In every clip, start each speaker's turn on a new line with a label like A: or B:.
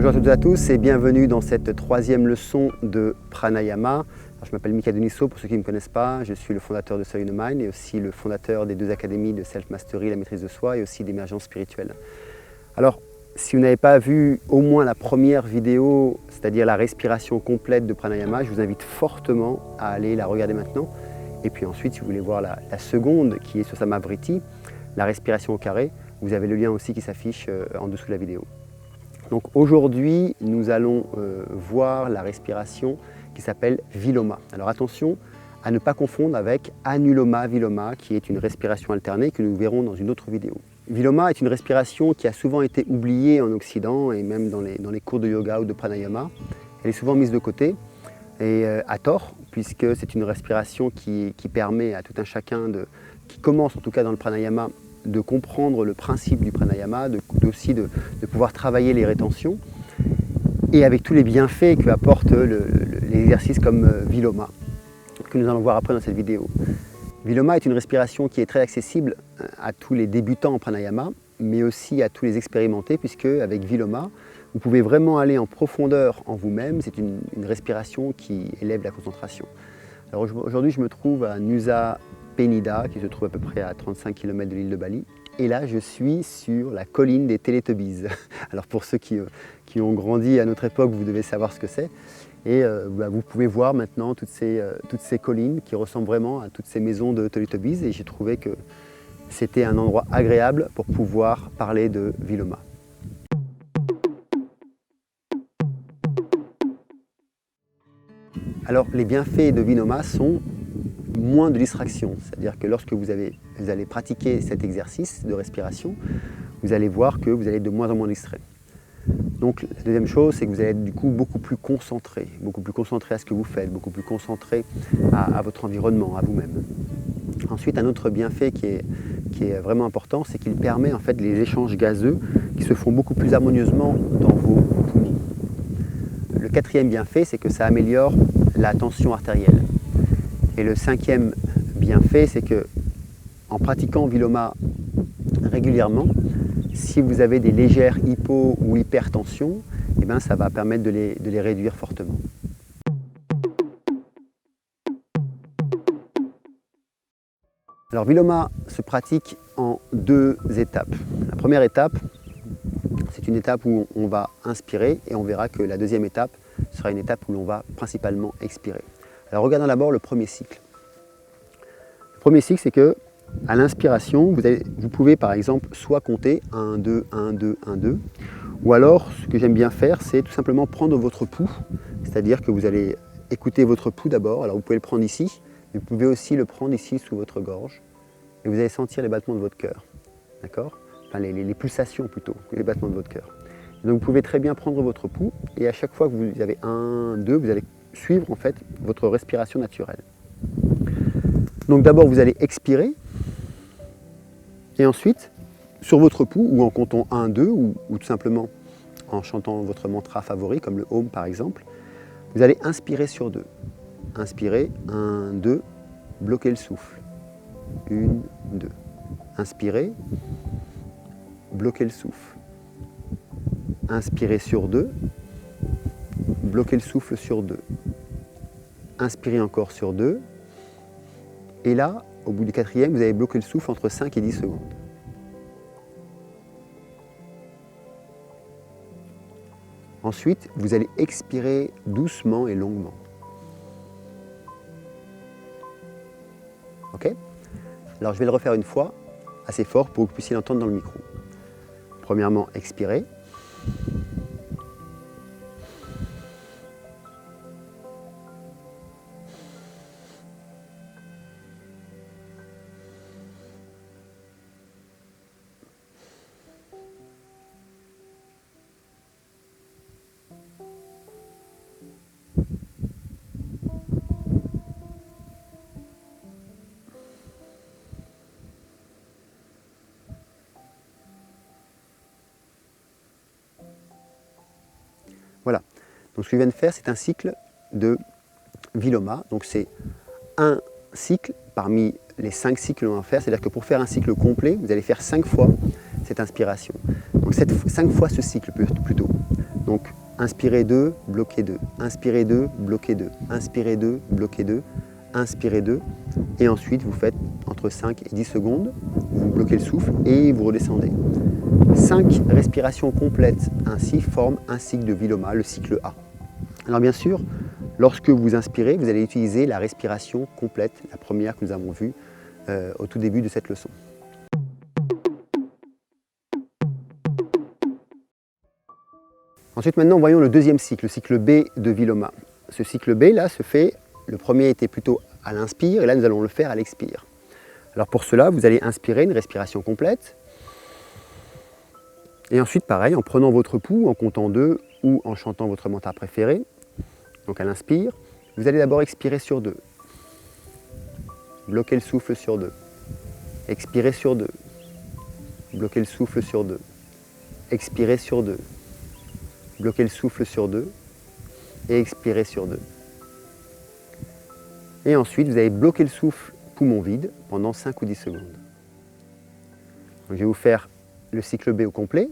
A: Bonjour à toutes et à tous et bienvenue dans cette troisième leçon de Pranayama. Alors, je m'appelle Mika Deniso, pour ceux qui ne me connaissent pas, je suis le fondateur de Soul in the Mind et aussi le fondateur des deux académies de Self Mastery, la maîtrise de soi et aussi d'émergence spirituelle. Alors, si vous n'avez pas vu au moins la première vidéo, c'est-à-dire la respiration complète de Pranayama, je vous invite fortement à aller la regarder maintenant. Et puis ensuite, si vous voulez voir la seconde qui est sur Samavriti, la respiration au carré, vous avez le lien aussi qui s'affiche en dessous de la vidéo. Donc aujourd'hui, nous allons voir la respiration qui s'appelle Viloma. Alors attention à ne pas confondre avec Anuloma Viloma, qui est une respiration alternée que nous verrons dans une autre vidéo. Viloma est une respiration qui a souvent été oubliée en Occident et même dans les cours de yoga ou de pranayama. Elle est souvent mise de côté et à tort, puisque c'est une respiration qui permet à tout un chacun, qui commence en tout cas dans le pranayama, de comprendre le principe du pranayama, aussi de pouvoir travailler les rétentions et avec tous les bienfaits que apporte l'exercice comme Viloma, que nous allons voir après dans cette vidéo. Viloma est une respiration qui est très accessible à tous les débutants en pranayama, mais aussi à tous les expérimentés, puisque avec Viloma, vous pouvez vraiment aller en profondeur en vous-même. C'est une respiration qui élève la concentration. Alors aujourd'hui, je me trouve à Nusa Penida, qui se trouve à peu près à 35 km de l'île de Bali. Et là, je suis sur la colline des Teletubbies. Alors pour ceux qui ont grandi à notre époque, vous devez savoir ce que c'est. Et vous pouvez voir maintenant toutes ces collines qui ressemblent vraiment à toutes ces maisons de Teletubbies. Et j'ai trouvé que c'était un endroit agréable pour pouvoir parler de Viloma. Alors les bienfaits de Viloma sont moins de distraction, c'est-à-dire que lorsque vous allez pratiquer cet exercice de respiration, vous allez voir que vous allez être de moins en moins distrait. Donc la deuxième chose, c'est que vous allez être du coup beaucoup plus concentré à ce que vous faites, beaucoup plus concentré à votre environnement, à vous-même. Ensuite, un autre bienfait qui est vraiment important, c'est qu'il permet en fait les échanges gazeux qui se font beaucoup plus harmonieusement dans vos poumons. Le quatrième bienfait, c'est que ça améliore la tension artérielle. Et le cinquième bienfait, c'est que en pratiquant Viloma régulièrement, si vous avez des légères hypo ou hypertensions, eh bien, ça va permettre de les réduire fortement. Alors Viloma se pratique en deux étapes. La première étape, c'est une étape où on va inspirer et on verra que la deuxième étape sera une étape où l'on va principalement expirer. Alors regardons d'abord le premier cycle. Le premier cycle, c'est que à l'inspiration, vous pouvez par exemple soit compter 1, 2, 1, 2, 1, 2, ou alors ce que j'aime bien faire, c'est tout simplement prendre votre pouls, c'est-à-dire que vous allez écouter votre pouls d'abord. Alors vous pouvez le prendre ici, mais vous pouvez aussi le prendre ici sous votre gorge, et vous allez sentir les battements de votre cœur, d'accord ? Enfin les pulsations plutôt, que les battements de votre cœur. Donc vous pouvez très bien prendre votre pouls, et à chaque fois que vous avez 1, 2, vous allez suivre en fait votre respiration naturelle. Donc d'abord vous allez expirer et ensuite sur votre pouls ou en comptant 1, 2 ou tout simplement en chantant votre mantra favori comme le Om par exemple, vous allez inspirer sur 2. Inspirez, 1, 2, bloquez le souffle. 1, 2. Inspirez, bloquez le souffle. Inspirez sur 2, bloquez le souffle sur 2. Inspirez encore sur 2. Et là, au bout du quatrième, vous allez bloquer le souffle entre 5 et 10 secondes. Ensuite, vous allez expirer doucement et longuement. Ok ? Alors je vais le refaire une fois, assez fort pour que vous puissiez l'entendre dans le micro. Premièrement, expirez. Voilà, donc ce que je viens de faire, c'est un cycle de Viloma. Donc c'est un cycle parmi les 5 cycles que l'on va faire, c'est-à-dire que pour faire un cycle complet, vous allez faire 5 fois cette inspiration. Donc 5 fois ce cycle plutôt. Donc inspirez 2, bloquez 2, inspirez 2, bloquez 2, inspirez 2, bloquez 2, inspirez 2, et ensuite vous faites entre 5 et 10 secondes, vous bloquez le souffle et vous redescendez. 5 respirations complètes ainsi forment un cycle de Viloma, le cycle A. Alors bien sûr, lorsque vous inspirez, vous allez utiliser la respiration complète, la première que nous avons vue au tout début de cette leçon. Ensuite, maintenant, voyons le deuxième cycle, le cycle B de Viloma. Ce cycle B, là, se fait, le premier était plutôt à l'inspire, et là, nous allons le faire à l'expire. Alors pour cela, vous allez inspirer une respiration complète, et ensuite, pareil, en prenant votre pouls, en comptant 2, ou en chantant votre mantra préféré, donc à l'inspire, vous allez d'abord expirer sur 2. Bloquez le souffle sur 2. Expirez sur 2. Bloquez le souffle sur 2. Expirez sur 2. Bloquez le souffle sur 2 et expirez sur 2. Et ensuite, vous allez bloquer le souffle poumon vide pendant 5 ou 10 secondes. Donc, je vais vous faire le cycle B au complet.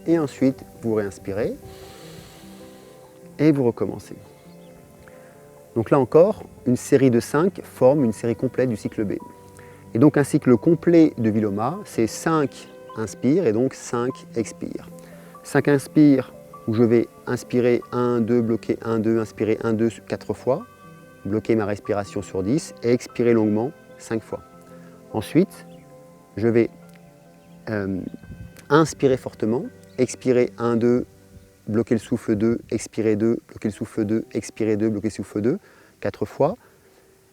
A: Et ensuite, vous réinspirez et vous recommencez. Donc là encore, une série de 5 forme une série complète du cycle B. Et donc un cycle complet de Viloma, c'est 5 inspire et donc 5 expire. 5 inspire où je vais inspirer 1, 2, bloquer 1, 2, inspirer 1, 2, 4 fois, bloquer ma respiration sur 10 et expirer longuement 5 fois. Ensuite, je vais inspirer fortement, expirer 1, 2, bloquer le souffle 2, expirer 2, bloquer le souffle 2, expirer 2, bloquer le souffle 2, 4 fois.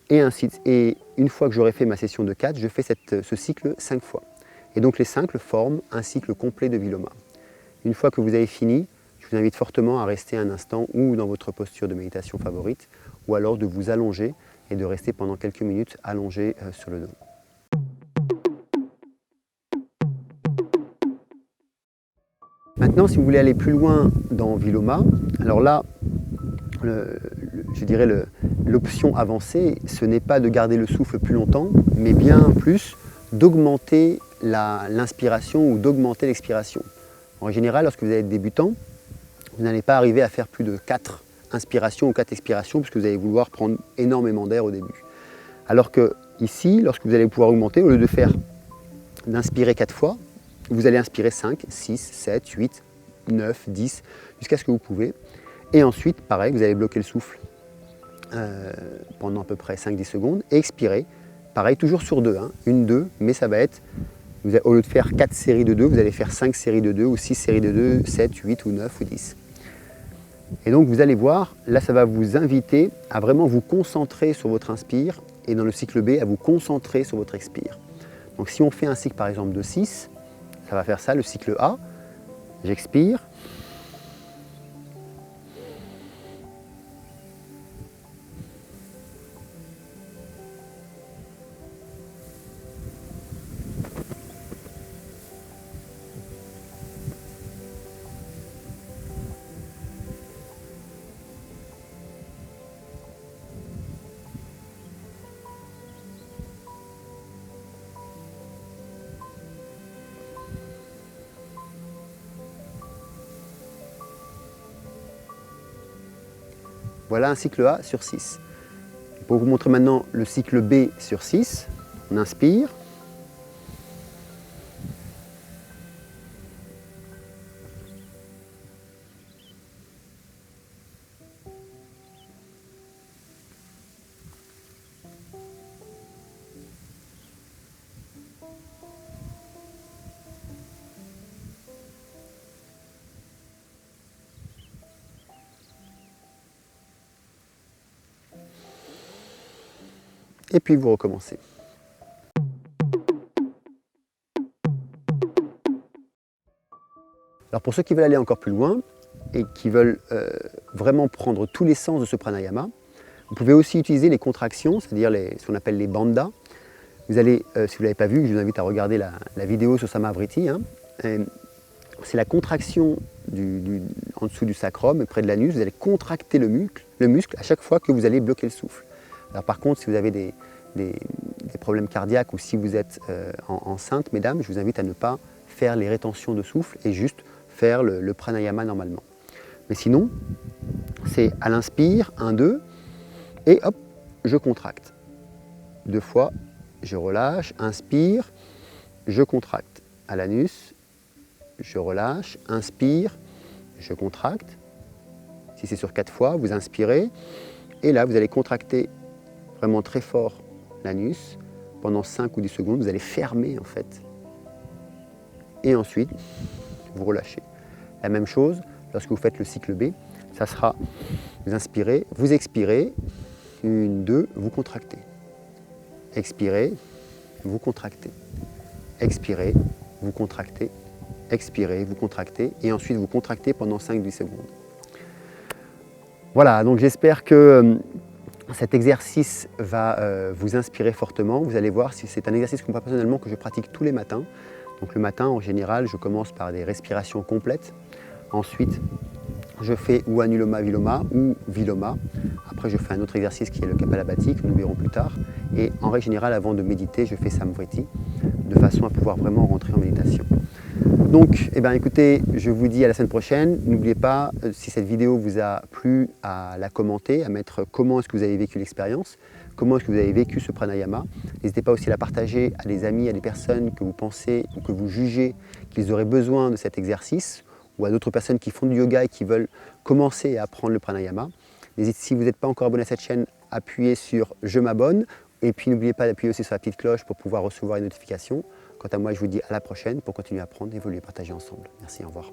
A: Et ainsi, et une fois que j'aurai fait ma session de 4, je fais ce cycle 5 fois. Et donc les 5 forment un cycle complet de Viloma. Une fois que vous avez fini, je vous invite fortement à rester un instant ou dans votre posture de méditation favorite, ou alors de vous allonger et de rester pendant quelques minutes allongé sur le dos. Maintenant, si vous voulez aller plus loin dans Viloma, alors là, je dirais l'option avancée, ce n'est pas de garder le souffle plus longtemps, mais bien plus d'augmenter l'inspiration ou d'augmenter l'expiration. En général, lorsque vous êtes débutant, vous n'allez pas arriver à faire plus de 4 inspirations ou 4 expirations, puisque vous allez vouloir prendre énormément d'air au début. Alors que ici, lorsque vous allez pouvoir augmenter, au lieu d'inspirer 4 fois, vous allez inspirer 5, 6, 7, 8, 9, 10, jusqu'à ce que vous pouvez. Et ensuite, pareil, vous allez bloquer le souffle pendant à peu près 5-10 secondes et expirer. Pareil, toujours sur 2, hein, 1, 2, mais ça va être, au lieu de faire 4 séries de 2, vous allez faire 5 séries de 2 ou 6 séries de 2, 7, 8 ou 9 ou 10. Et donc vous allez voir, là ça va vous inviter à vraiment vous concentrer sur votre inspire et dans le cycle B, à vous concentrer sur votre expire. Donc si on fait un cycle par exemple de 6, ça va faire ça, le cycle A. J'expire. Voilà un cycle A sur 6. Pour vous montrer maintenant le cycle B sur 6, on inspire. Et puis vous recommencez. Alors pour ceux qui veulent aller encore plus loin et qui veulent vraiment prendre tous les sens de ce pranayama, vous pouvez aussi utiliser les contractions, c'est-à-dire ce qu'on appelle les bandhas. Vous allez, si vous ne l'avez pas vu, je vous invite à regarder la vidéo sur Samavriti. C'est la contraction en dessous du sacrum, près de l'anus. Vous allez contracter le muscle à chaque fois que vous allez bloquer le souffle. Alors par contre, si vous avez des problèmes cardiaques ou si vous êtes enceinte, mesdames, je vous invite à ne pas faire les rétentions de souffle et juste faire le pranayama normalement. Mais sinon, c'est à l'inspire, 1, 2, et hop, je contracte. 2 fois, je relâche, inspire, je contracte. À l'anus, je relâche, inspire, je contracte. Si c'est sur 4 fois, vous inspirez. Et là, vous allez contracter vraiment très fort l'anus pendant 5 ou 10 secondes. Vous allez fermer en fait. Et ensuite, vous relâchez. La même chose, lorsque vous faites le cycle B, ça sera, vous inspirez, vous expirez, 1, 2, vous contractez. Expirez, vous contractez. Expirez, vous contractez. Expirez, vous contractez. Et ensuite, vous contractez pendant 5-10 secondes. Voilà, donc j'espère que cet exercice va vous inspirer fortement. Vous allez voir, c'est un exercice que moi personnellement que je pratique tous les matins. Donc le matin, en général, je commence par des respirations complètes. Ensuite, je fais ou Anuloma Viloma ou Viloma. Après, je fais un autre exercice qui est le Kapalabhati, que nous verrons plus tard. Et en règle générale, avant de méditer, je fais Samvriti, de façon à pouvoir vraiment rentrer en méditation. Donc, écoutez, je vous dis à la semaine prochaine. N'oubliez pas, si cette vidéo vous a plu, à la commenter, à mettre comment est-ce que vous avez vécu l'expérience, comment est-ce que vous avez vécu ce pranayama. N'hésitez pas aussi à la partager à des amis, à des personnes que vous pensez ou que vous jugez qu'ils auraient besoin de cet exercice, ou à d'autres personnes qui font du yoga et qui veulent commencer à apprendre le pranayama. Si vous n'êtes pas encore abonné à cette chaîne, appuyez sur « Je m'abonne » et puis n'oubliez pas d'appuyer aussi sur la petite cloche pour pouvoir recevoir les notifications. Quant à moi, je vous dis à la prochaine pour continuer à apprendre, évoluer, partager ensemble. Merci, au revoir.